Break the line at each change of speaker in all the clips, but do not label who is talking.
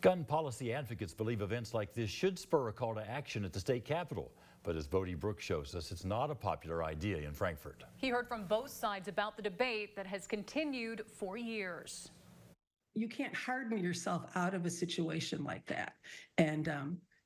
Gun policy advocates believe events like this should spur a call to action at the state capitol. But as Bodie Brooks shows us, it's not a popular idea in Frankfort.
He heard from both sides about the debate that has continued for years.
You can't harden yourself out of a situation like that. And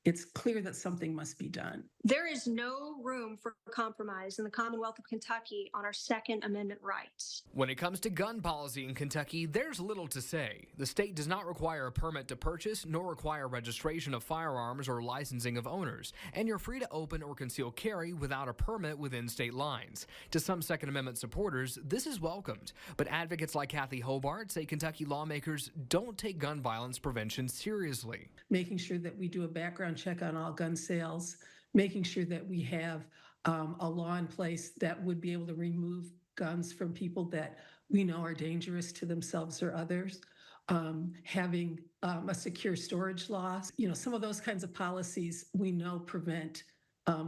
it's clear that something must be done.
There is no room for compromise in the Commonwealth of Kentucky on our Second Amendment rights.
When it comes to gun policy in Kentucky, there's little to say. The state does not require a permit to purchase, nor require registration of firearms or licensing of owners, and you're free to open or conceal carry without a permit within state lines. To some Second Amendment supporters, this is welcomed, but advocates like Kathy Hobart say Kentucky lawmakers don't take gun violence prevention seriously.
Making sure that we do a background check on all gun sales, making sure that we have a law in place that would be able to remove guns from people that we know are dangerous to themselves or others, having a secure storage law. You know, some of those kinds of policies we know prevent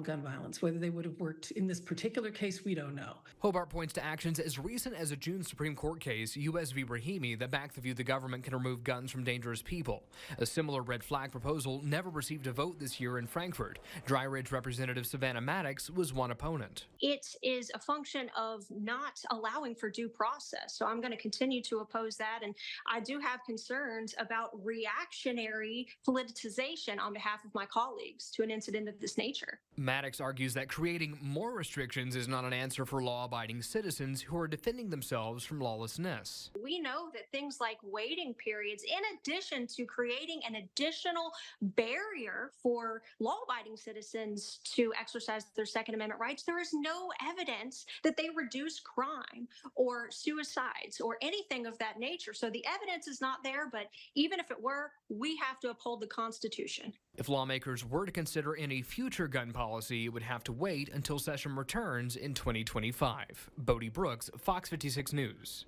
gun violence. Whether they would have worked in this particular case, we don't know.
Hobart points to actions as recent as a June Supreme Court case, U.S. v. Rahimi, that backed the view the government can remove guns from dangerous people. A similar red flag proposal never received a vote this year in Frankfort. Dry Ridge Representative Savannah Maddox was one opponent.
It is a function of not allowing for due process. So I'm going to continue to oppose that. And I do have concerns about reactionary politicization on behalf of my colleagues to an incident of this nature.
Maddox argues that creating more restrictions is not an answer for law-abiding citizens who are defending themselves from lawlessness.
We know that things like waiting periods, in addition to creating an additional barrier for law-abiding citizens to exercise their Second Amendment rights, there is no evidence that they reduce crime or suicides or anything of that nature. So the evidence is not there, but even if it were, we have to uphold the Constitution.
If lawmakers were to consider any future gun policy, it would have to wait until session returns in 2025. Bodie Brooks, Fox 56 News.